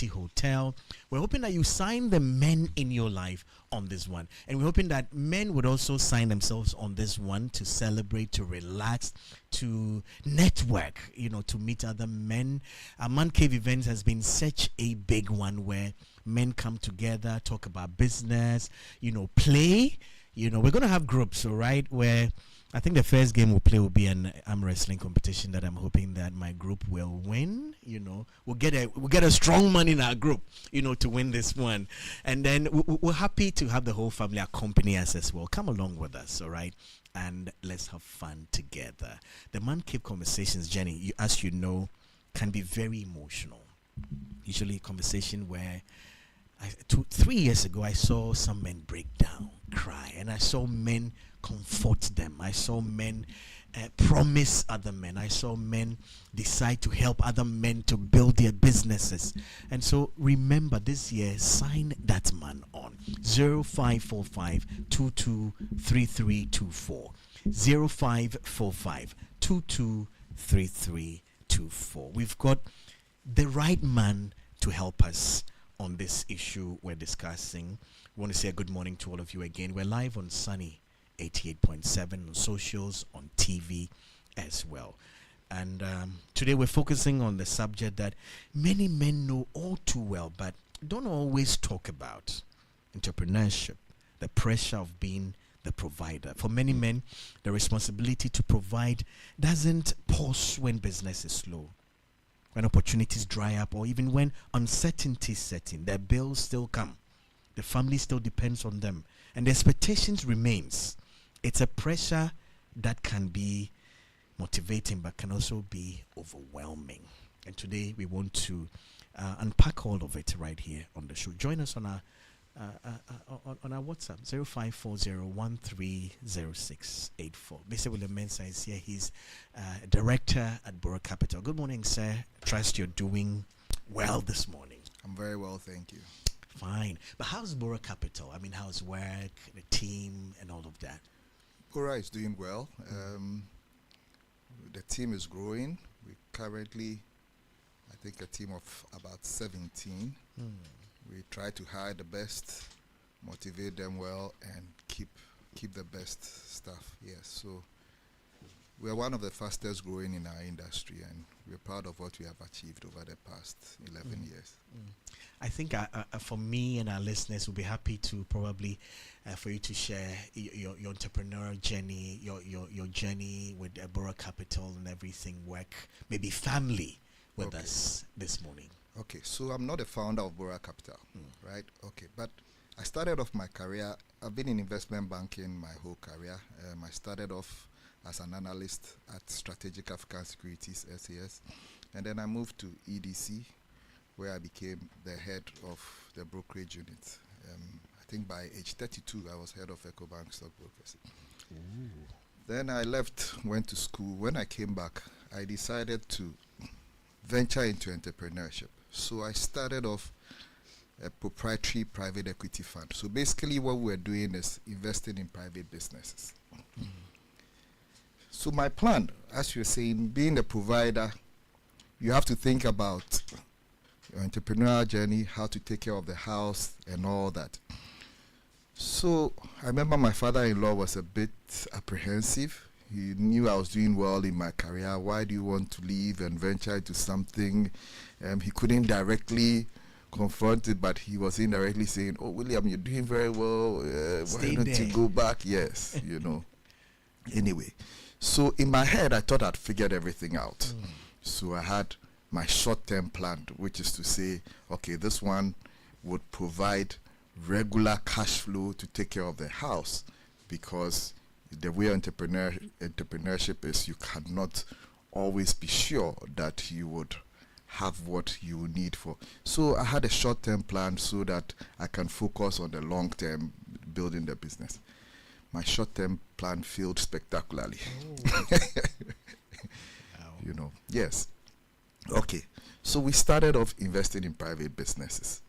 Hotel. We're hoping that you sign the men in your life on this one. And we're hoping that men would also sign themselves on this one to celebrate, to relax, to network, to meet other men. Our Man Cave event has been such a big one where men come together, talk about business, play. We're going to have groups, all right, where I think the first game we'll play will be an arm wrestling competition that I'm hoping that my group will win. We'll get a strong man in our group, to win this one. And then we're happy to have the whole family accompany us as well. Come along with us, all right? And let's have fun together. The Man Cave conversations, Jenny, as you know, can be very emotional. Usually a conversation where 3 years ago I saw some men break down, cry, and I saw men comfort them. I saw men promise other men. I saw men decide to help other men to build their businesses. And so remember, this year, sign that man on 0545 223324 0545 223324. We've got the right man to help us on this issue we're discussing. We want to say a good morning to all of you again. We're live on Sunny 88.7 on socials, on TV as well. And today we're focusing on the subject that many men know all too well but don't always talk about: entrepreneurship, the pressure of being the provider. For many men, the responsibility to provide doesn't pause when business is slow, when opportunities dry up, or even when uncertainty sets in. Their bills still come. The family still depends on them. And the expectations remains. It's a pressure that can be motivating but can also be overwhelming. And today we want to unpack all of it right here on the show. Join us on our WhatsApp 0540130684. Mr. William Mensah is here. He's director at Bora Capital. Good morning, sir. Trust you're doing well this morning. I'm very well, thank you. Fine. But how's Bora Capital? I mean, how's work, the team, and all of that? Bora is doing well. The team is growing. We currently, I think, a team of about 17. We try to hire the best, motivate them well, and keep the best staff. Yes, so we're one of the fastest growing in our industry, and we're proud of what we have achieved over the past 11 years. I think for me and our listeners, we'll be happy to probably for you to share your entrepreneurial journey, your journey with Bora Capital and everything, work, maybe family with us this morning. Okay, so I'm not a founder of Bora Capital, right? Okay, but I started off my career. I've been in investment banking my whole career. I started off as an analyst at Strategic African Securities, SAS, and then I moved to EDC, where I became the head of the brokerage unit. I think by age 32, I was head of EcoBank Stockbrokers. Then I left, went to school. When I came back, I decided to venture into entrepreneurship. So I started off a proprietary private equity fund. So basically what we're doing is investing in private businesses. So my plan, as you're saying, being a provider, you have to think about your entrepreneurial journey, how to take care of the house and all that. So I remember my father-in-law was a bit apprehensive. He knew I was doing well in my career. Why do you want to leave and venture into something? He couldn't directly confront it, but he was indirectly saying, "Oh, William, you're doing very well. Why don't you go back?" Yes, Anyway, so in my head, I thought I'd figured everything out. So I had my short-term plan, which is to say, okay, this one would provide regular cash flow to take care of the house, because the way entrepreneurship is, you cannot always be sure that you would have what you need for. So I had a short-term plan so that I can focus on the long-term, building the business. My short-term plan failed spectacularly. Yes. Okay, so we started off investing in private businesses.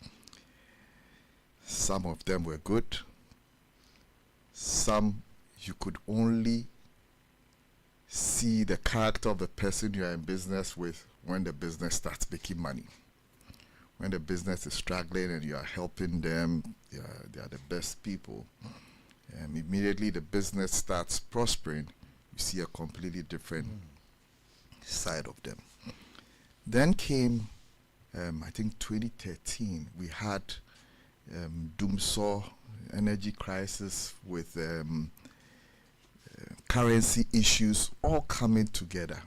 Some of them were good. Some you could only see the character of the person you are in business with when the business starts making money. when the business is struggling and you are helping them, they are the best people. Immediately the business starts prospering, you see a completely different side of them. Then came, I think 2013, we had doomsaw energy crisis with currency issues all coming together.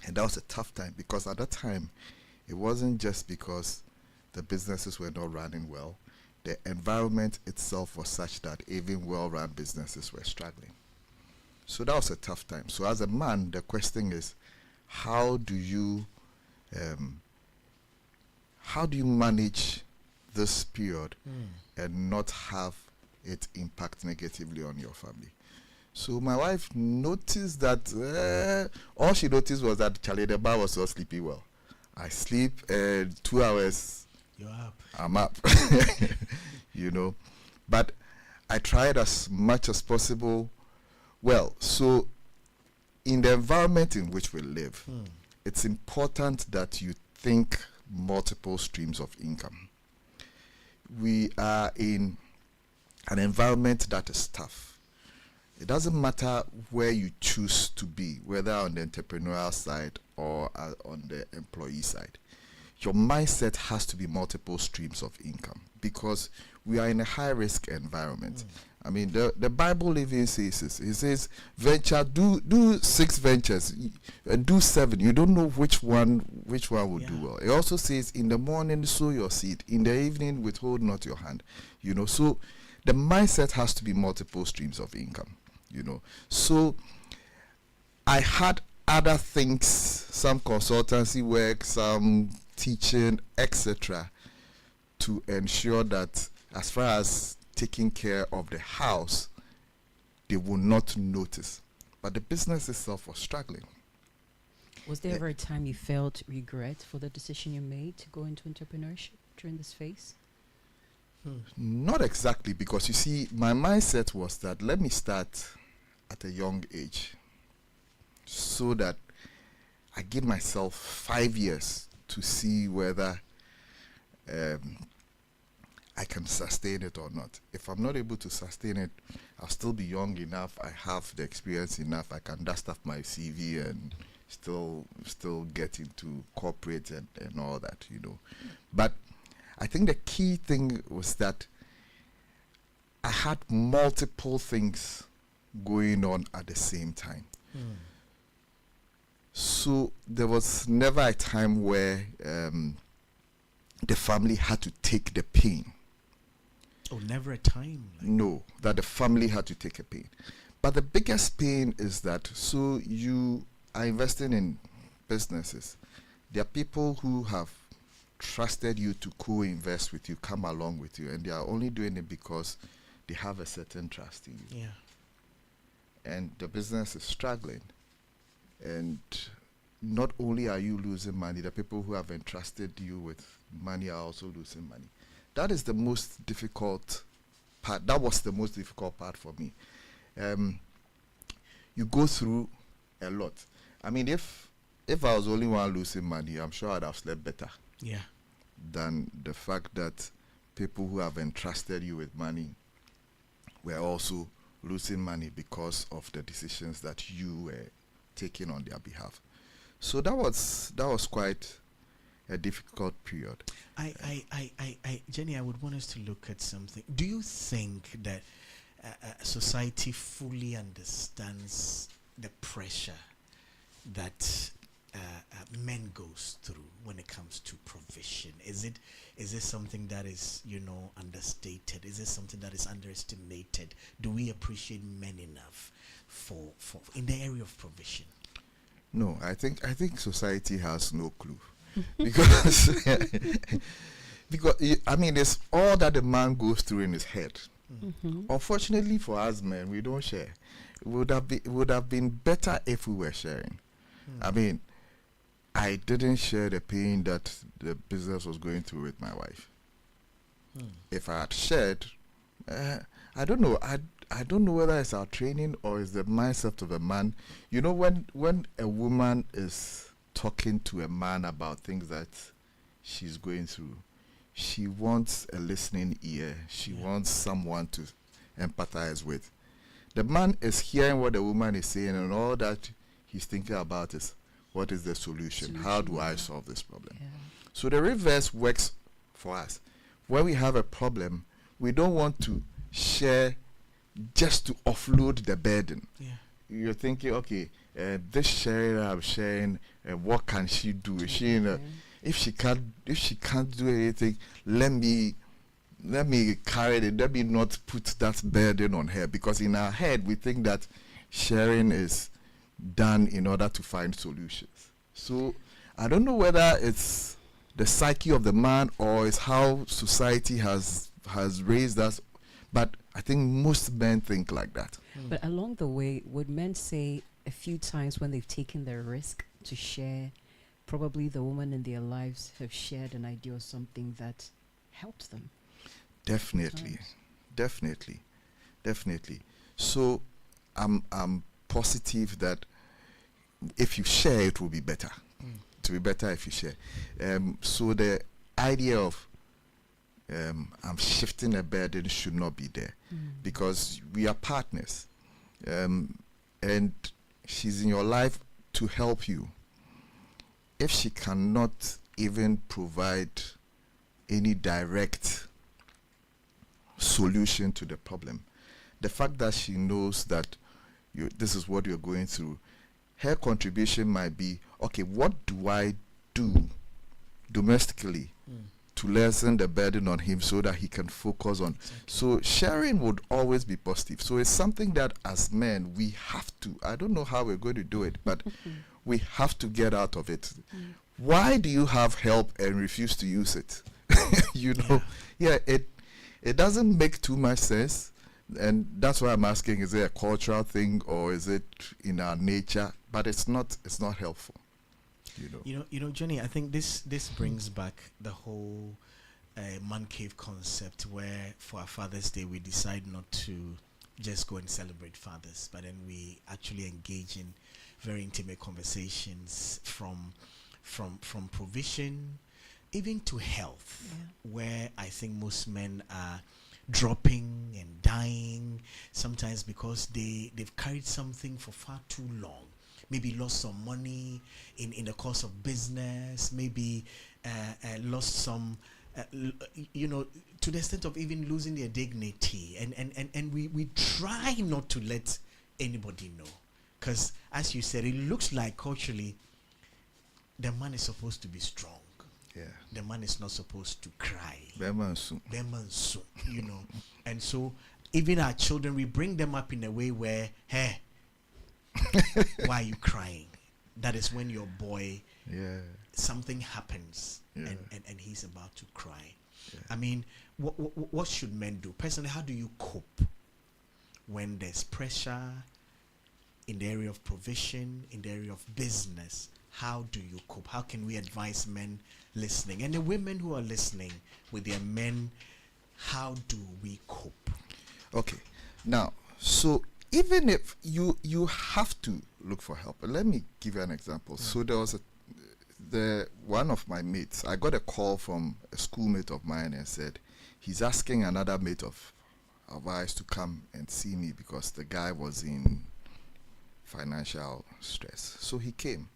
And that was a tough time, because at that time, it wasn't just because the businesses were not running well. The environment itself was such that even well-run businesses were struggling. So that was a tough time. So as a man, the question is, how do you manage this period and not have it impact negatively on your family? So my wife noticed that all she noticed was that Charlie the bar was not sleeping well. I sleep 2 hours. You're up. I'm up. You know, but I tried as much as possible. Well, so in the environment in which we live, it's important that you think multiple streams of income. We are in an environment that is tough. It doesn't matter where you choose to be, whether on the entrepreneurial side or on the employee side. Your mindset has to be multiple streams of income, because we are in a high-risk environment. I mean, the Bible even says this. It says, do 6 ventures, and do 7. You don't know which one will do well. It also says, in the morning, sow your seed. In the evening, withhold not your hand. You know, so the mindset has to be multiple streams of income. You know, so I had other things, some consultancy work, some teaching, etc., to ensure that as far as taking care of the house, they will not notice. But the business itself was struggling. Was there ever a time you felt regret for the decision you made to go into entrepreneurship during this phase? Not exactly, because you see, my mindset was that let me start at a young age so that I give myself 5 years to see whether I can sustain it or not. If I'm not able to sustain it, I'll still be young enough, I have the experience enough, I can dust off my CV and still get into corporate and all that, you know. But I think the key thing was that I had multiple things going on at the same time. So there was never a time where the family had to take the pain. Oh, never a time? No, that the family had to take a pain. But the biggest pain is that, so you are investing in businesses. There are people who have trusted you to co-invest with you, come along with you, and they are only doing it because they have a certain trust in you. Yeah. And the business is struggling. And not only are you losing money, the people who have entrusted you with money are also losing money. That is the most difficult part. That was the most difficult part for me. You go through a lot. I mean, if I was the only one losing money, I'm sure I'd have slept better. Yeah. Than the fact that people who have entrusted you with money were also losing money because of the decisions that you were taking on their behalf. So that was quite a difficult period. Jenny, I would want us to look at something. Do you think that society fully understands the pressure that men goes through when it comes to provision? Is it something that is, understated? Is it something that is underestimated? Do we appreciate men enough for in the area of provision? No, I think society has no clue. because I mean, it's all that the man goes through in his head. Unfortunately for us men, we don't share. It would have been better if we were sharing. I mean, I didn't share the pain that the business was going through with my wife. If I had shared, I don't know. I don't know whether it's our training or it's the mindset of a man. You know, when a woman is talking to a man about things that she's going through, she wants a listening ear. She wants someone to empathize with. The man is hearing what the woman is saying, and all that he's thinking about is, what is the solution? How do I solve this problem? Yeah. So the reverse works for us. When we have a problem, we don't want to share just to offload the burden. Yeah. You're thinking, okay, this sharing I'm sharing, what can she do? Is she in a, if she can't do anything, let me carry it. Let me not put that burden on her, because in our head we think that sharing is done in order to find solutions. So I don't know whether it's the psyche of the man or it's how society has raised us, but I think most men think like that. But along the way, would men say a few times when they've taken the risk to share, probably the woman in their lives have shared an idea or something that helped them? Definitely. So I'm positive that if you share, it will be better. It will be better if you share. So the idea of I'm shifting a burden should not be there, because we are partners, and she's in your life to help you. If she cannot even provide any direct solution to the problem, the fact that she knows that this is what you're going through, her contribution might be, okay, what do I do domestically to lessen the burden on him so that he can focus on. So sharing would always be positive. So it's something that as men we have to, I don't know how we're going to do it, but we have to get out of it. Why do you have help and refuse to use it? It doesn't make too much sense. And that's why I'm asking, is it a cultural thing or is it in our nature? But it's not helpful. Johnny, I think this brings back the whole man cave concept, where for our Father's Day we decide not to just go and celebrate fathers, but then we actually engage in very intimate conversations from provision even to health, where I think most men are dropping and dying sometimes because they've carried something for far too long. Maybe lost some money in the course of business, maybe lost some, to the extent of even losing their dignity. And we try not to let anybody know. Because, as you said, it looks like culturally, the man is supposed to be strong. Yeah. The man is not supposed to cry. Bemansu. And so, even our children, we bring them up in a way where, hey, why are you crying? That is when your boy, something happens and he's about to cry. I mean, what should men do? Personally, how do you cope when there's pressure in the area of provision, in the area of business? How do you cope? How can we advise men listening? And the women who are listening with their men, how do we cope? Okay. Now, so even if you have to look for help, let me give you an example. So there was one of my mates, I got a call from a schoolmate of mine and said he's asking another mate of ours to come and see me because the guy was in financial stress. So he came.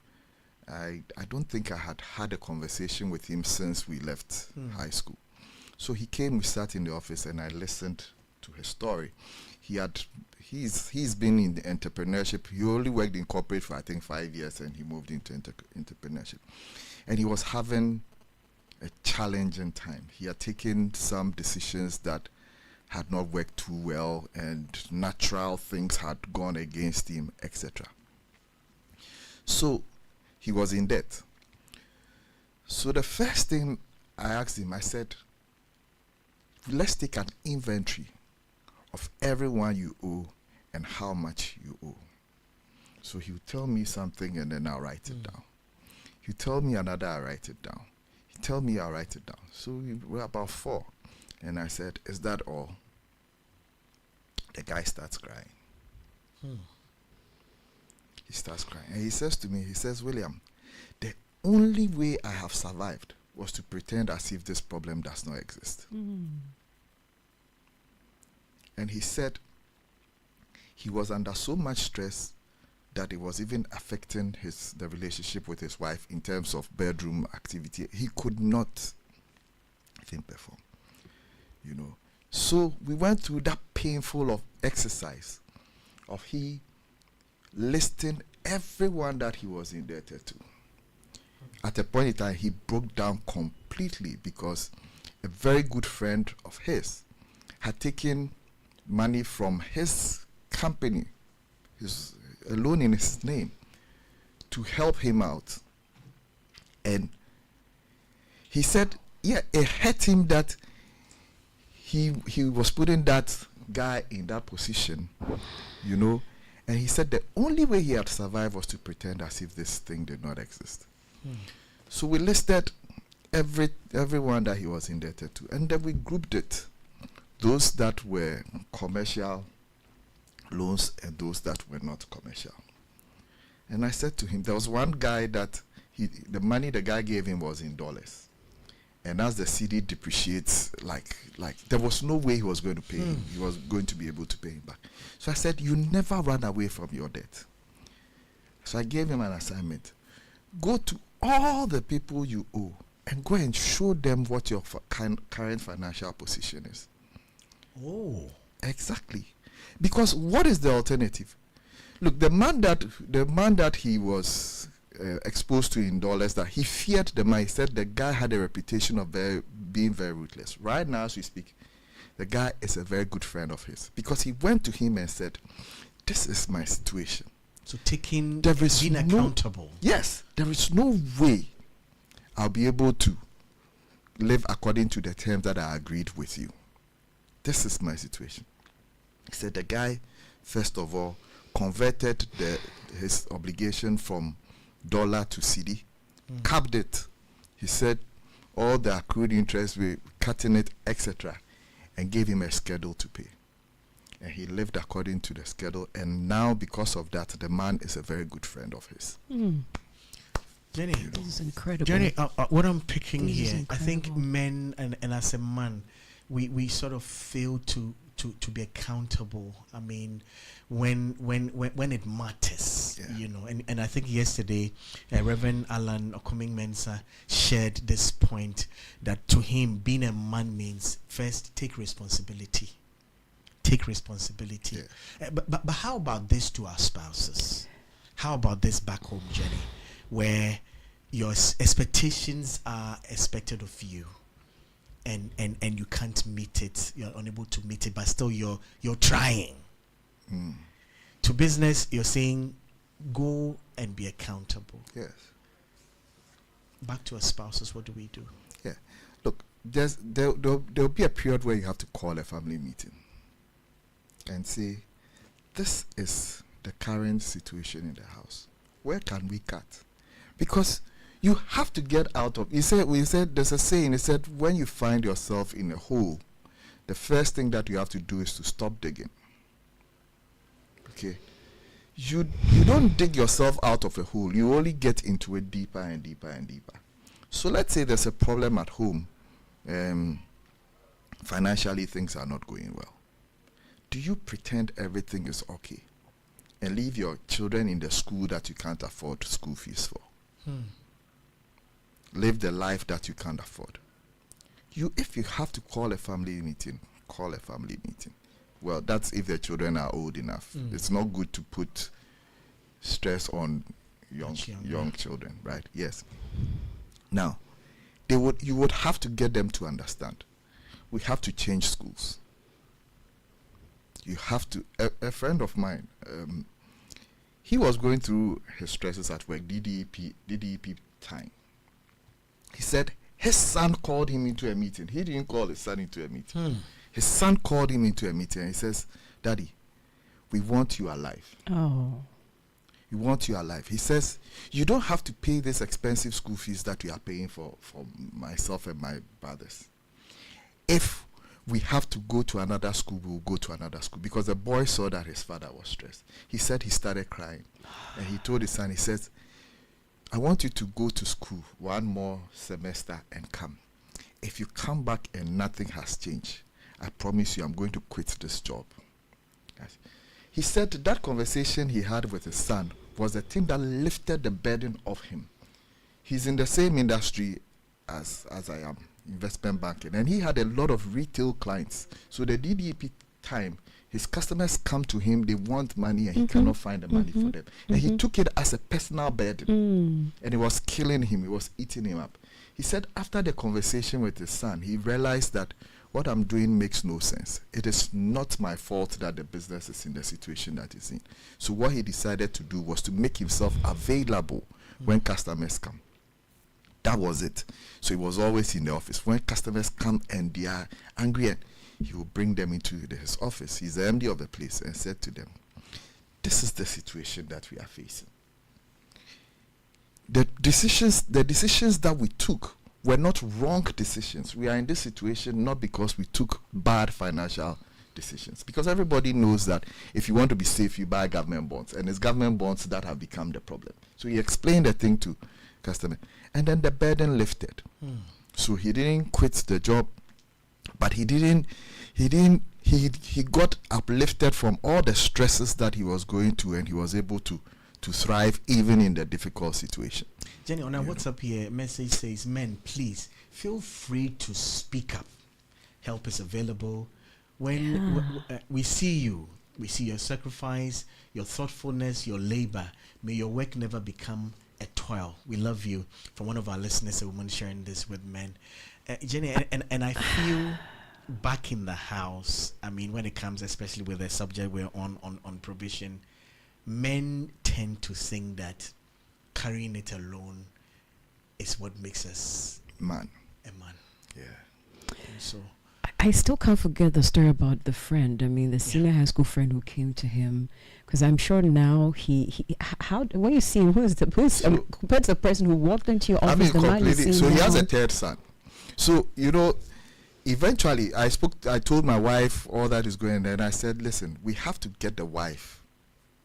I don't think I had a conversation with him since we left high school. So he came, we sat in the office, and I listened to his story. He's been in the entrepreneurship. He only worked in corporate for I think 5 years, and he moved into entrepreneurship. And he was having a challenging time. He had taken some decisions that had not worked too well, and natural things had gone against him, etc. So he was in debt. So the first thing I asked him, I said, let's take an inventory of everyone you owe and how much you owe. So he would tell me something and then I'll write it down. He tell me another, I write it down. He tell me, I'll write it down. So we were about 4. And I said, is that all? The guy starts crying. He starts crying. And he says to me, William, the only way I have survived was to pretend as if this problem does not exist. And he said he was under so much stress that it was even affecting the relationship with his wife in terms of bedroom activity. He could not even perform, you know. So we went through that painful of exercise of he listing everyone that he was indebted to. At a point in time, he broke down completely because a very good friend of his had taken money from his company, a loan in his name, to help him out. And he said, yeah, it hurt him that he was putting that guy in that position, you know. And he said the only way he had survived was to pretend as if this thing did not exist. So we listed everyone that he was indebted to, and then we grouped it. Those that were commercial loans and those that were not commercial. And I said to him, there was one guy that the money the guy gave him was in dollars. And as the CD depreciates, like there was no way he was going to pay him. He was going to be able to pay him back. So I said, you never run away from your debt. So I gave him an assignment. Go to all the people you owe and go and show them what your current financial position is. Oh. Exactly. Because what is the alternative? Look, the man that he was exposed to in dollars, that he feared the man. He said the guy had a reputation of being very ruthless. Right now, as we speak, the guy is a very good friend of his because he went to him and said, "This is my situation." So being accountable. Yes, there is no way I'll be able to live according to the terms that I agreed with you. This is my situation. He said the guy, first of all, converted his obligation from dollar to CD, capped it. He said all the accrued interest, we're cutting it, etc., and gave him a schedule to pay. And he lived according to the schedule, and now because of that, the man is a very good friend of his. Jenny, This is incredible. Jenny, what I'm picking This is here, I think incredible. men and as a man, we sort of fail to be accountable. I mean, when it matters, Yeah. you know. And I think yesterday, Reverend Alan Okoming Mensah shared this point that to him, being a man means first take responsibility. Take responsibility. Yeah. But how about this to our spouses? How about this back home, Jenny, where your expectations are expected of you, and you can't meet it, you're unable to meet it, but still you're trying. To business, you're saying go and be accountable. Yes. Back to our spouses, what do we do? Yeah. Look, there'll be a period where you have to call a family meeting and say, this is the current situation in the house. Where can we cut? Because you have to get out of. We said there's a saying. It said when you find yourself in a hole, the first thing that you have to do is to stop digging. Okay, you don't dig yourself out of a hole. You only get into it deeper and deeper and deeper. So let's say there's a problem at home. Financially, things are not going well. Do you pretend everything is okay and leave your children in the school that you can't afford school fees for? Live the life that you can't afford. If you have to call a family meeting, call a family meeting. Well, that's if the children are old enough. It's not good to put stress on young children, right? Yes. Now, you would have to get them to understand. We have to change schools. You have to. A friend of mine, he was going through his stresses at work, DDEP time. He said his son called him into a meeting. He didn't call his son into a meeting. His son called him into a meeting and he says, "Daddy, we want you alive. Oh. We want you alive." He says, "You don't have to pay this expensive school fees that we are paying for myself and my brothers. If we have to go to another school, we'll go to another school." Because the boy saw that his father was stressed. He said he started crying. And he told his son, he says, I want you to go to school one more semester and come. If you come back and nothing has changed, I promise you I'm going to quit this job. Yes. He said that conversation he had with his son was the thing that lifted the burden off him. He's in the same industry as I am, investment banking, and he had a lot of retail clients. So the DDP time, his customers come to him, they want money, and he cannot find the money for them. And he took it as a personal burden, and it was killing him, it was eating him up. He said after the conversation with his son, he realized that what I'm doing makes no sense. It is not my fault that the business is in the situation that it's in. So what he decided to do was to make himself available when customers come. That was it. So he was always in the office. When customers come and they are angry, he will bring them into his office. He's the MD of the place, and said to them, this is the situation that we are facing. The decisions that we took were not wrong decisions. We are in this situation not because we took bad financial decisions. Because everybody knows that if you want to be safe, you buy government bonds. And it's government bonds that have become the problem. So he explained the thing to customer. And then the burden lifted. So he didn't quit the job, but he got uplifted from all the stresses that he was going to, and he was able to thrive even in the difficult situation. Jenny, on our WhatsApp here, message says, men, please feel free to speak up. Help is available. When we see you, we see your sacrifice, your thoughtfulness, your labor. May your work never become a toil. We love you. From one of our listeners, a woman sharing this with men. Jenny, and I feel back in the house, I mean, when it comes, especially with the subject we're on provision, men tend to think that carrying it alone is what makes us a man. Yeah. And so I still can't forget the story about the friend. I mean, the senior high school friend who came to him, because I'm sure now when you see him, who's compared to the person who walked into your office, the man is so he has a third son. So eventually I told my wife all that is going on, and I said, listen, we have to get the wife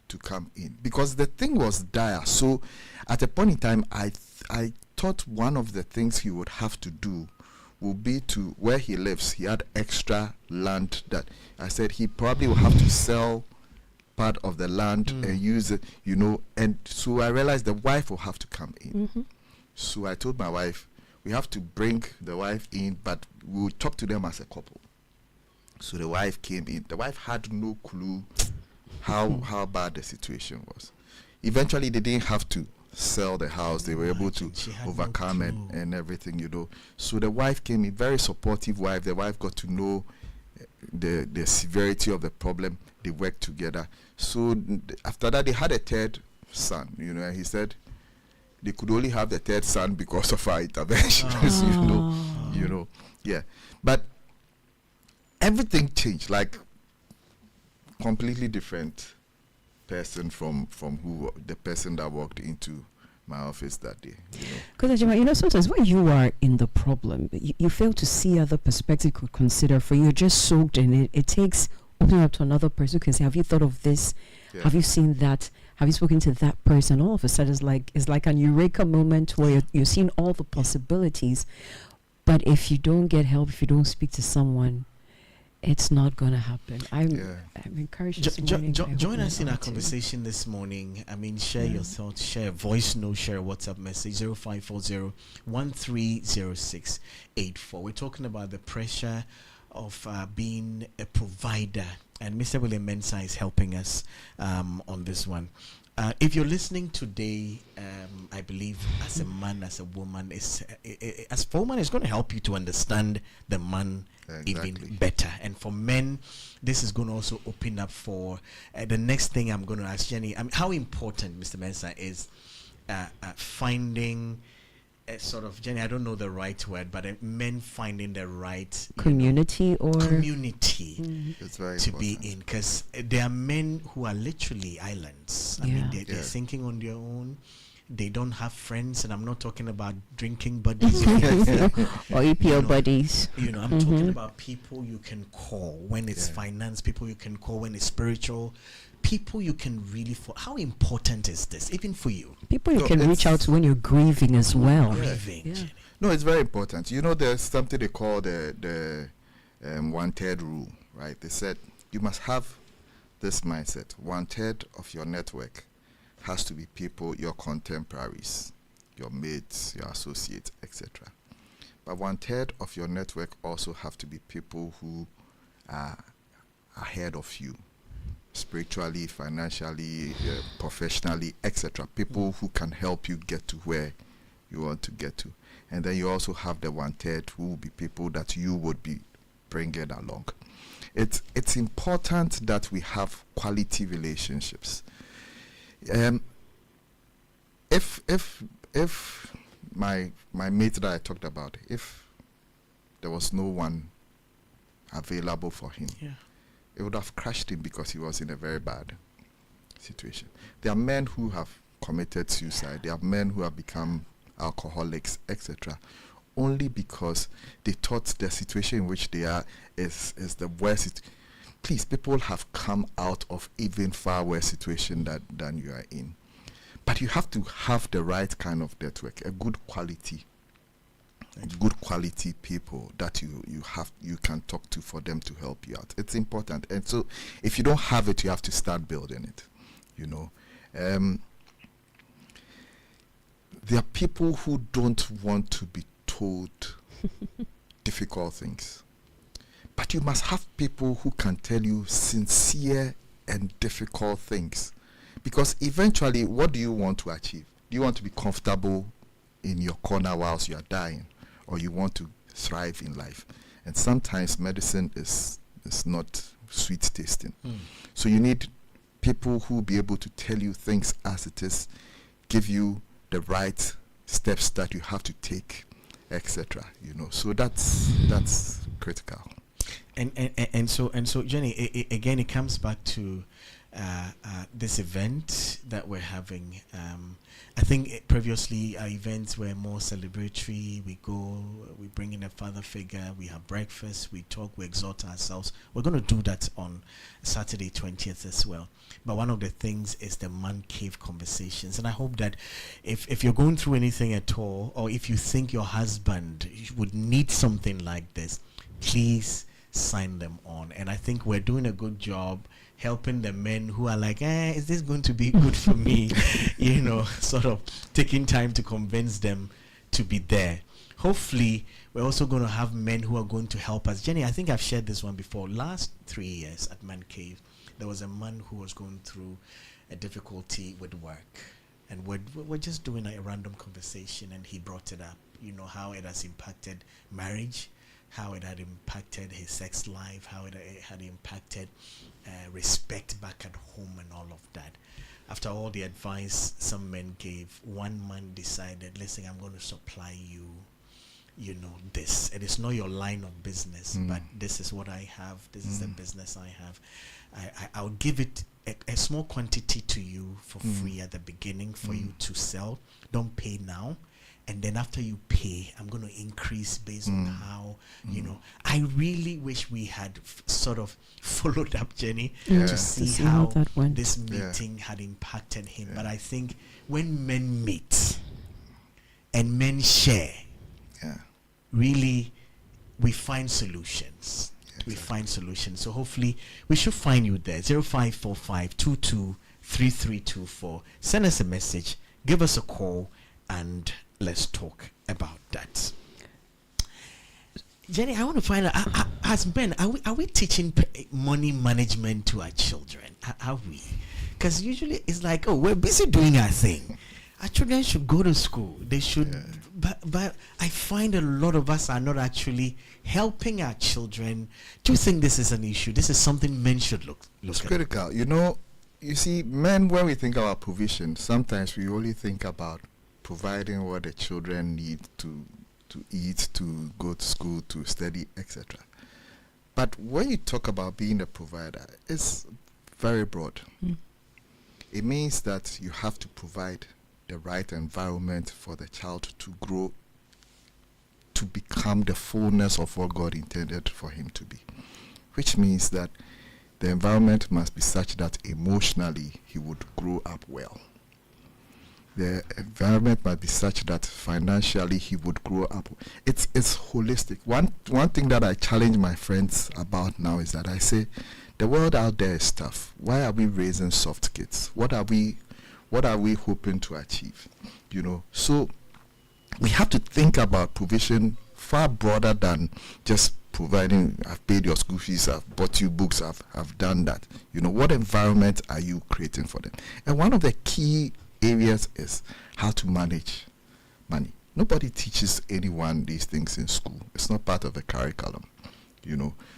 to come in, because the thing was dire. So at a point in time, I thought one of the things he would have to do would be to, where he lives, he had extra land that I said he probably will have to sell part of the land and use it, and so I realized the wife will have to come in. So I told my wife, we have to bring the wife in, but we'll talk to them as a couple. So the wife came in. The wife had no clue how bad the situation was. Eventually they didn't have to sell the house. They were able to overcome and everything, So the wife came in, very supportive wife. The wife got to know the severity of the problem. They worked together. So after that, they had a third son, and he said they could only have the third son because of our interventions, Yeah. But everything changed, like completely different person from the person that walked into my office that day. Because sometimes when you are in the problem, you fail to see other perspectives you could consider. For you're just soaked in it. It takes opening up to another person who can say, have you thought of this? Yeah. Have you seen that? Have you spoken to that person? All of a sudden it's like an eureka moment where you're seeing all the possibilities. But if you don't get help, if you don't speak to someone, it's not going to happen. I'm encouraged. Join us in our conversation this morning. I mean, share your thoughts, share a voice note, share a WhatsApp message, 0540-130684. We're talking about the pressure of being a provider. And Mr. William Mensah is helping us on this one. If you're listening today, I believe as a man, as a woman, as for a woman, it's going to help you to understand the man even better. And for men, this is going to also open up for the next thing I'm going to ask Jenny. How important, Mr. Mensah, is finding sort of, Jenny, I don't know the right word, but men finding the right community It's very to important. be in, because there are men who are literally islands. I mean, they're thinking on their own. They don't have friends, and I'm not talking about drinking buddies or EPO buddies. I'm talking about people you can call when it's finance, people you can call when it's spiritual, people you can really how important is this, even for you? People you No, can reach out it's- to when you're grieving as well. Grieving. Yeah. Jenny. No, it's very important. You know, there's something they call the 1/3 rule, right? They said you must have this mindset. 1/3 of your network has to be people, your contemporaries, your mates, your associates, etc. But 1/3 of your network also have to be people who are ahead of you, spiritually, financially, professionally, etc. People who can help you get to where you want to get to. And then you also have the 1/3 who will be people that you would be bringing along. It's important that we have quality relationships. If my mate that I talked about, if there was no one available for him, Yeah. it would have crushed him because he was in a very bad situation. There are men who have committed suicide. There are men who have become alcoholics, etc., only because they thought the situation in which they are is the worst. Please, people have come out of even far worse situation than you are in. But you have to have the right kind of network, a good quality people that you can talk to for them to help you out. It's important. And so if you don't have it, you have to start building it. You know. There are people who don't want to be told difficult things. But you must have people who can tell you sincere and difficult things. Because eventually, what do you want to achieve? Do you want to be comfortable in your corner whilst you are dying? Or you want to thrive in life? And sometimes medicine is not sweet tasting. So you need people who will be able to tell you things as it is, give you the right steps that you have to take, etc. You know, so that's critical. And so Jenny, again, it comes back to this event that we're having. I think previously our events were more celebratory. We go, we bring in a father figure, we have breakfast, we talk, we exhort ourselves. We're going to do that on Saturday 20th as well. But one of the things is the man cave conversations. And I hope that if you're going through anything at all, or if you think your husband would need something like this, please sign them on. And I think we're doing a good job helping the men who are like, is this going to be good for me? You know, sort of taking time to convince them to be there. Hopefully, we're also going to have men who are going to help us. Jenny, I think I've shared this one before. Last 3 years at Man Cave, there was a man who was going through a difficulty with work. And we're just doing a random conversation, and he brought it up, you know, how it has impacted marriage, how it had impacted his sex life, how it had impacted respect back at home and all of that. After all the advice some men gave, one man decided, listen, I'm going to supply you, you know, this. It is not your line of business, but this is what I have. This is the business I have. I'll give it a small quantity to you for free at the beginning for you to sell. Don't pay now. And then after you pay, I'm going to increase based on how, you know. I really wish we had sort of followed up, Jenny, to see how that went. this meeting had impacted him. But I think when men meet and men share, really, we find solutions. We find solutions. So hopefully, we should find you there. 0545 223324. Send us a message. Give us a call. And let's talk about that. Jenny, I want to find out, as men, are we teaching money management to our children? Are we? Because usually it's like, oh, we're busy doing our thing. Our children should go to school. They should, but I find a lot of us are not actually helping our children. Do you think this is an issue? This is something men should look It's at. critical. You know, you see, men, when we think about provision, sometimes we only think about providing what the children need to eat, to go to school, to study, etc. But when you talk about being a provider, it's very broad. It means that you have to provide the right environment for the child to grow, to become the fullness of what God intended for him to be. Which means that the environment must be such that emotionally he would grow up well. The environment must be such that financially he would grow up. It's holistic. One thing that I challenge my friends about now is that I say, the world out there is tough. Why are we raising soft kids? What are we hoping to achieve? So we have to think about provision far broader than just providing, I've paid your school fees, I've bought you books, I've done that. What environment are you creating for them? And one of the key areas is how to manage money. Nobody teaches anyone these things in school. It's not part of the curriculum,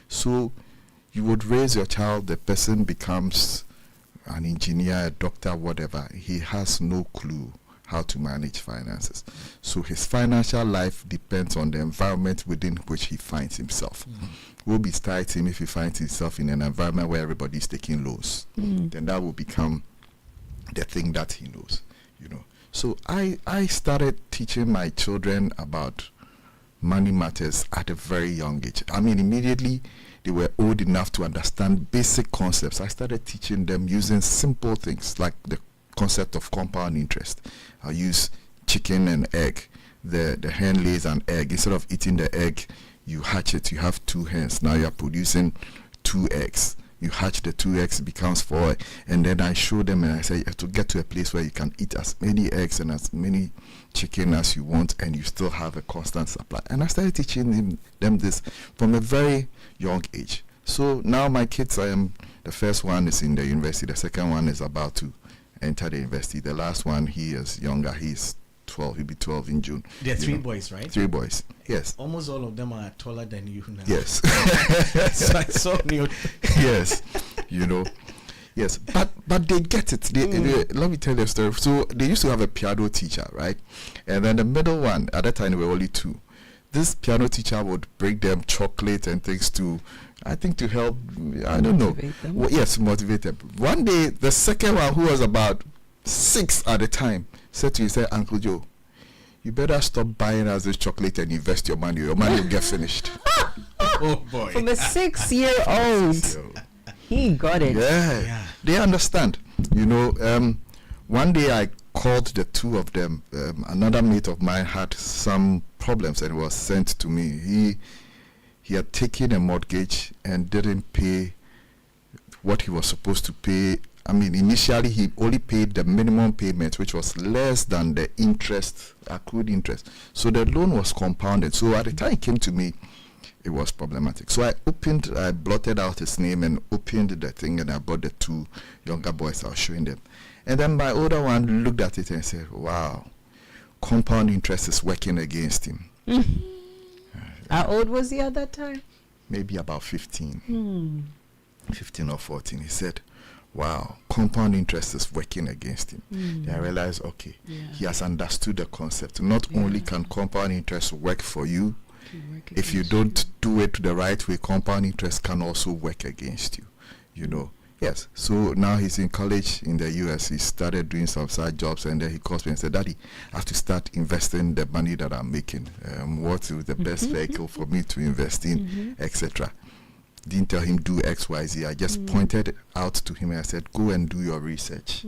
So you would raise your child, the person becomes an engineer, a doctor, whatever. He has no clue how to manage finances. So his financial life depends on the environment within which he finds himself. We'll be starting if he finds himself in an environment where everybody is taking loans. Then that will become the thing that he knows. So I started teaching my children about money matters at a very young age. I mean, immediately they were old enough to understand basic concepts. I started teaching them using simple things like the concept of compound interest. I use chicken and egg. The hen lays an egg. Instead of eating the egg, you hatch it. You have 2 hens. Now you are producing 2 eggs. You hatch the 2 eggs, it becomes 4. And then I show them and I say, you have to get to a place where you can eat as many eggs and as many chicken as you want, and you still have a constant supply. And I started teaching them this from a very young age. So now my kids, the first one is in the university. The second one is about to enter the university. The last one, he is younger. He's 12. He'll be 12 in June. There are 3 boys, right? 3 boys. Yes. Almost all of them are taller than you now. Yes. So I saw you. Yes. Yes. But they get it. Let me tell you a story. So they used to have a piano teacher, right? And then the middle one, at that time there were only 2. This piano teacher would bring them chocolate and things to help, I don't know. Well, yes, motivate them. One day, the second one, who was about 6 at the time, said to him, said, Uncle Joe, you better stop buying us this chocolate and invest your money. Your money will get finished. Oh boy. From a 6-year-old. He got it. Yeah. They understand. One day I called the 2 of them. Another mate of mine had some problems and was sent to me. He had taken a mortgage and didn't pay what he was supposed to pay. I mean, initially he only paid the minimum payment, which was less than the interest, accrued interest. So the loan was compounded. So at the time it came to me, it was problematic. So I blotted out his name and opened the thing, and I brought the 2 younger boys. I was showing them. And then my older one looked at it and said, wow, compound interest is working against him. How old was he at that time? Maybe about 15. 15 or 14. He said, wow, compound interest is working against him. Then I realized, okay, he has understood the concept. Not only can compound interest work for you, if you don't do it the right way, compound interest can also work against you. Yes. So now he's in college in the US. He started doing some side jobs, and then he calls me and said, Daddy, I have to start investing the money that I'm making. What is the best vehicle for me to invest in, etc. Didn't tell him do X, Y, Z. I just pointed out to him and I said, go and do your research.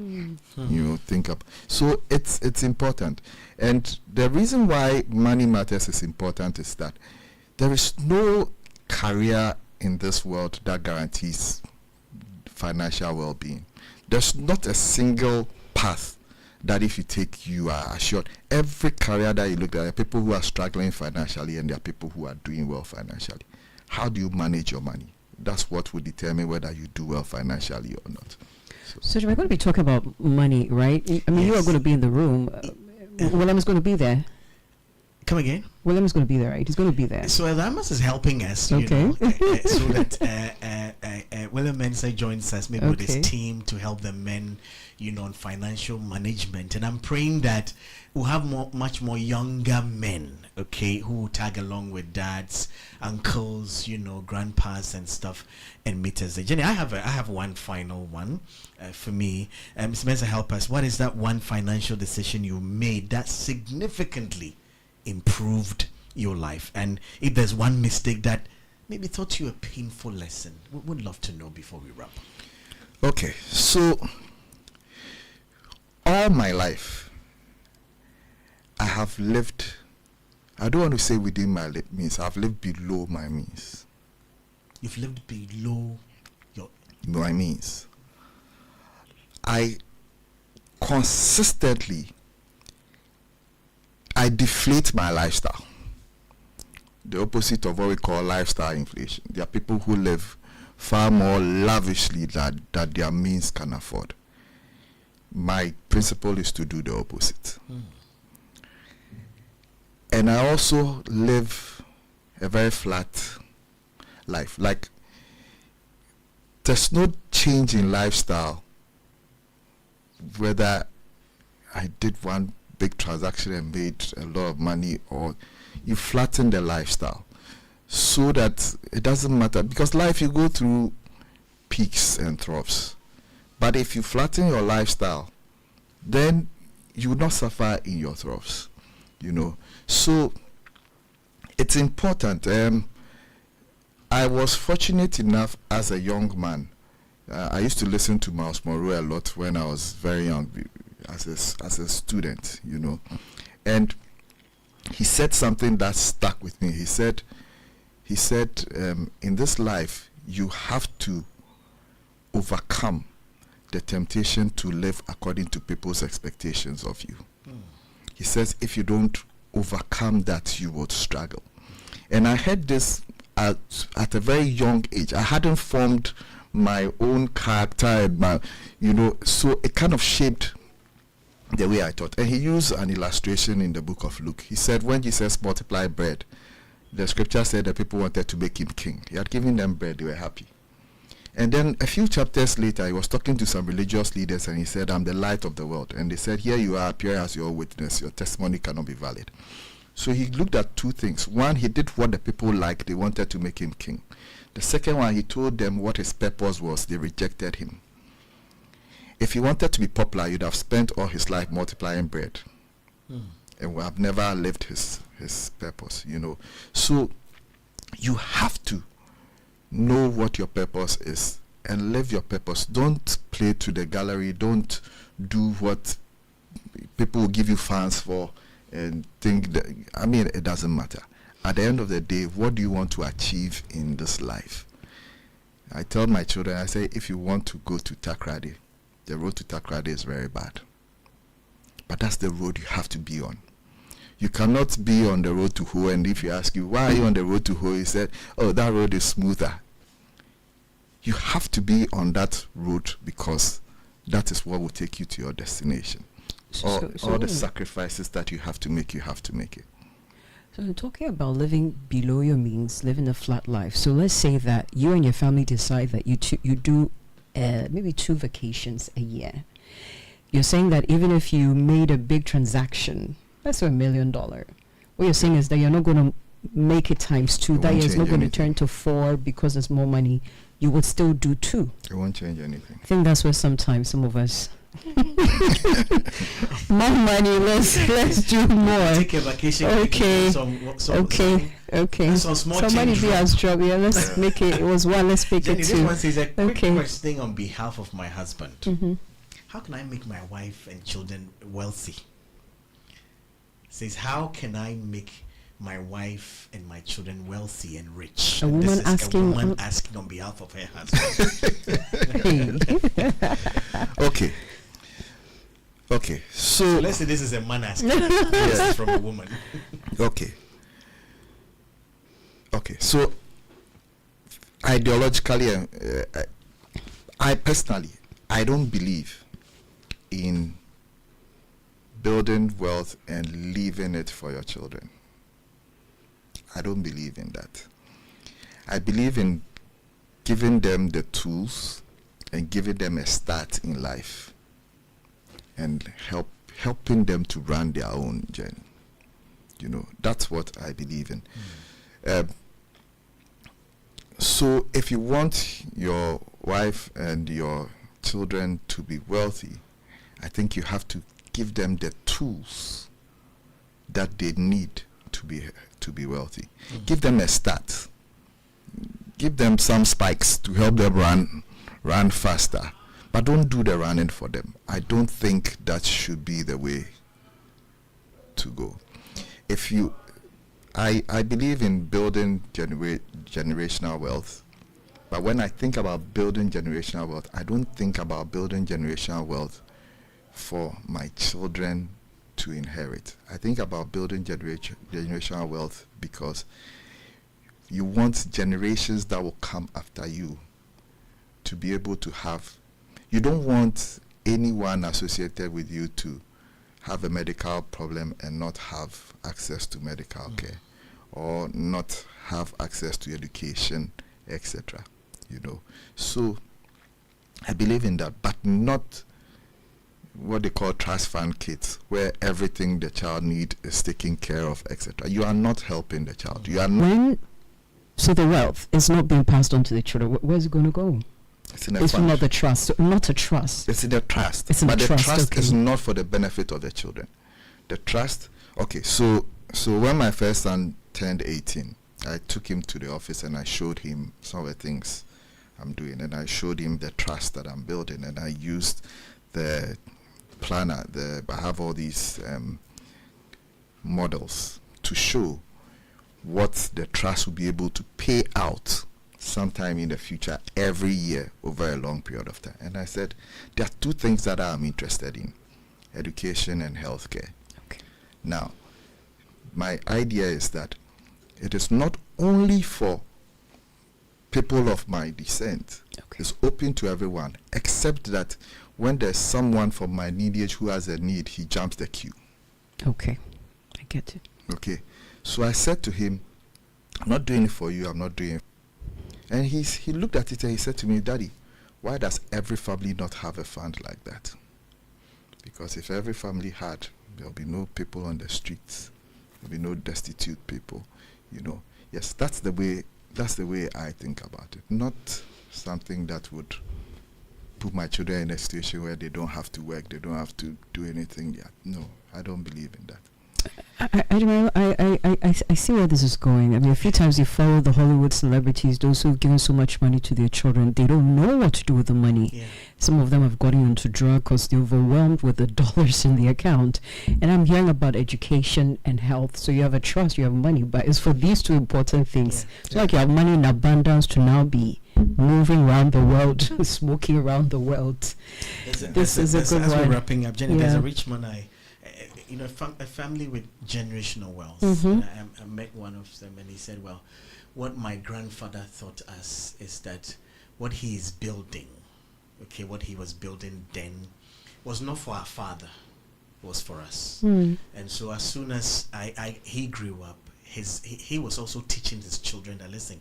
Think up. So it's important. And the reason why money matters is important is that there is no career in this world that guarantees financial well-being. There's not a single path that if you take, you are assured. Every career that you look at, there are people who are struggling financially and there are people who are doing well financially. How do you manage your money? That's what will determine whether you do well financially or not. So we're going to be talking about money, right? I mean, you are going to be in the room. William is going to be there. Come again? William is going to be there, right? He's going to be there. So Adamas is helping us, so that William Mensah joins us maybe with his team to help the men, on financial management. And I'm praying that we'll have much more younger men, who will tag along with dads, uncles, grandpas and stuff, and meet us. Jenny, I have one final one for me. Ms. Mensah, help us. What is that one financial decision you made that significantly improved your life? And if there's one mistake that maybe taught you a painful lesson? We would love to know before we wrap. Okay, so all my life, I have lived, I don't want to say within my means, I've lived below my means. You've lived below your... My means. I consistently, I deflate my lifestyle. The opposite of what we call lifestyle inflation. There are people who live far more lavishly than their means can afford. My principle is to do the opposite. And I also live a very flat life. Like, there's no change in lifestyle whether I did one big transaction and made a lot of money, or you flatten the lifestyle so that it doesn't matter, because life, you go through peaks and troughs. But if you flatten your lifestyle, then you will not suffer in your troughs, you know. So it's important. I was fortunate enough as a young man. I used to listen to Miles Monroe a lot when I was very young, as a student, you know. And he said something that stuck with me. He said, in this life, you have to overcome the temptation to live according to people's expectations of you. He says, if you don't overcome that, you will struggle. And I heard this at a very young age. I hadn't formed my own character, and my, you know, so it kind of shaped the way I thought. And he used an illustration in the book of Luke. He said, when Jesus multiplied bread, the scripture said that people wanted to make him king. He had given them bread, they were happy. And then a few chapters later, he was talking to some religious leaders, and he said, I'm the light of the world. And they said, here you are, appear as your witness. Your testimony cannot be valid. So he looked at two things. One, he did what the people liked. They wanted to make him king. The second one, he told them what his purpose was. They rejected him. If he wanted to be popular, he'd have spent all his life multiplying bread. And would have never lived his purpose, you know. So you have to know what your purpose is and live your purpose. Don't play to the gallery. Don't do what people will give you fans for and think that, I mean, it doesn't matter. At the end of the day, what do you want to achieve in this life? I tell my children, I say, if you want to go to Takrady, the road to Takrady is very bad. But that's the road you have to be on. You cannot be on the road to Ho, and if you ask you, why are you on the road to Ho? He said, oh, that road is smoother. You have to be on that road because that is what will take you to your destination. All the sacrifices that you have to make it. So talking about living below your means, living a flat life. So let's say that you and your family decide that you do maybe 2 vacations a year. You're saying that even if you made a big transaction, let's say $1 million, what you're saying is that you're not going to make it times 2. That is not going to turn to 4 because there's more money. You would still do 2. It won't change anything. I think that's where sometimes some of us more money, let's do more. Take a vacation. Okay. Okay. Some money be as job. Yeah, let's make it. It was 1. Let's make Jenny, it 2. This one says a quick question on behalf of my husband. How can I make my wife and children wealthy? Says, how can I make my wife and my children wealthy and rich? A woman asking on behalf of her husband. Okay. So let's say this is a man asking. This is from a woman. Okay. So ideologically, I personally, I don't believe in building wealth and leaving it for your children. I don't believe in that. I believe in giving them the tools and giving them a start in life and helping them to run their own journey. You know, that's what I believe in. So if you want your wife and your children to be wealthy, I think you have to give them the tools that they need to be wealthy. Give them a start. give them some spikes to help them run faster, but don't do the running for them. I don't think that should be the way to go. I believe in building generational wealth, but when I think about building generational wealth, I don't think about building generational wealth for my children to inherit. I think about building generational wealth because you want generations that will come after you to be able to have. You don't want anyone associated with you to have a medical problem and not have access to medical care, or not have access to education, etc. So I believe in that, but not what they call trust fund kids, where everything the child needs is taken care of, etc. You are not helping the child. You are not. So the wealth is not being passed on to the children. Where's it going to go? It's in a It's fund. not the trust. Not a trust. It's in the trust. It's in but the trust, okay. is not for the benefit of the children. The trust. Okay, so when my first son turned 18, I took him to the office and I showed him some of the things I'm doing, and I showed him the trust that I'm building, and I used the planner. I have all these models to show what the trust will be able to pay out sometime in the future every year over a long period of time. And I said, there are two things that I'm interested in: education and healthcare. Okay. Now, my idea is that it is not only for people of my descent. Okay. It's open to everyone, except that when there's someone from my lineage who has a need, he jumps the queue. Okay. I get it. Okay. So I said to him, I'm not doing it for you, I'm not doing it. And he looked at it and he said to me, Daddy, why does every family not have a fund like that? Because if every family had, there'll be no people on the streets. There'll be no destitute people. Yes, that's the way I think about it. Not something that would put my children in a situation where they don't have to work, they don't have to do anything yet. No, I don't believe in that. I see where this is going. I mean, a few times you follow the Hollywood celebrities, those who've given so much money to their children, they don't know what to do with the money. Yeah. Some of them have gotten into drug because they're overwhelmed with the dollars in the account. And I'm hearing about education and health. So you have a trust, you have money, but it's for these two important things. Yeah. It's like you have money in abundance to now be moving around the world, smoking around the world. This is a good as one. we're wrapping up, Jenny, Yeah. there's a rich man a family with generational wealth. Mhm. And I met one of them, and he said, well, what my grandfather taught us is that what he is building, what he was building then, was not for our father, it was for us. Mm. And so as soon as he grew up, he was also teaching his children that, listen,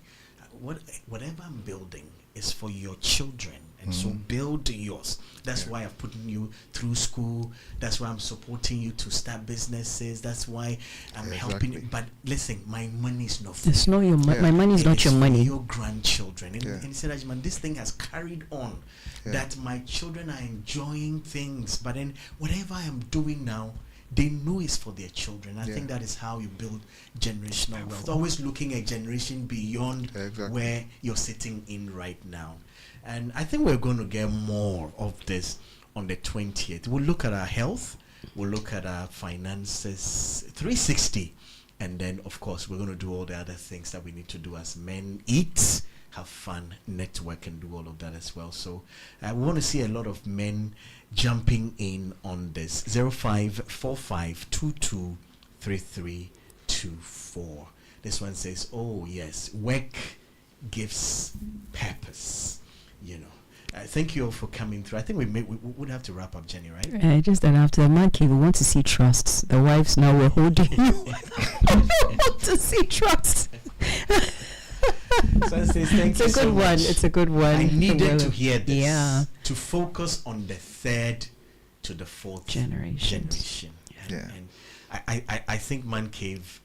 whatever I'm building is for your children, and so build yours. That's why I've put you through school. That's why I'm supporting you to start businesses. That's why I'm helping you. But listen, my money is not for It's you. not your money. My money is not your for money. your grandchildren. And, Yeah. and he said, Ajman, this thing has carried on. Yeah. That my children are enjoying things, but then whatever I am doing now, they know it's for their children. I think that is how you build generational wealth. Always looking a generation beyond where you're sitting in right now. And I think we're going to get more of this on the 20th. We'll look at our health. We'll look at our finances 360. And then, of course, we're going to do all the other things that we need to do as men. Eat, have fun, network, and do all of that as well. So we want to see a lot of men jumping in on this. 0545223324. This one says, oh yes, work gives purpose. Thank you all for coming through. I think we would have to wrap up, Jenny, right? Just that after the man cave, we want to see trusts. The wives now we're holding you. We want to see trusts. So thank It's you a good so one. much. It's a good one. I needed Well, to hear this. Yeah. To focus on the third to the fourth Generation. Yeah. And I think Man Cave,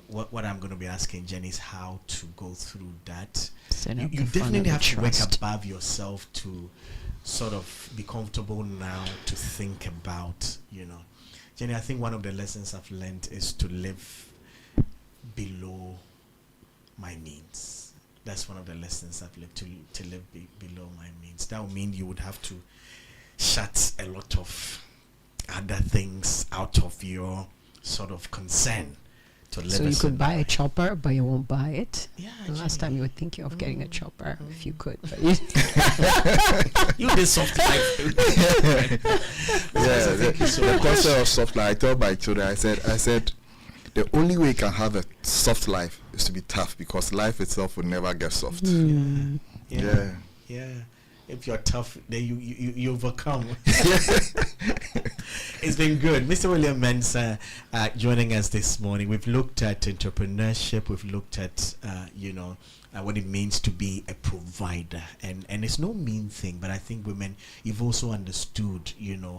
what I'm going to be asking Jenny is how to go through that. You definitely have to work above yourself to sort of be comfortable now to think about, Jenny, I think one of the lessons I've learned is to live below my means. That's one of the lessons I've lived to live below my means. That would mean you would have to shut a lot of other things out of your sort of concern to live. So you could buy a chopper, but you won't buy it. Yeah. The last time you were thinking of getting a chopper, if you could. But you You did soft life. Yeah, Thank you so the much. concept of soft life. I told my children, I said, the only way you can have a soft life is to be tough, because life itself will never get soft. Hmm. Yeah. If you're tough, then you overcome. It's been good. Mr. William Mensah joining us this morning. We've looked at entrepreneurship. We've looked at, what it means to be a provider. And it's no mean thing, but I think women, you've also understood, how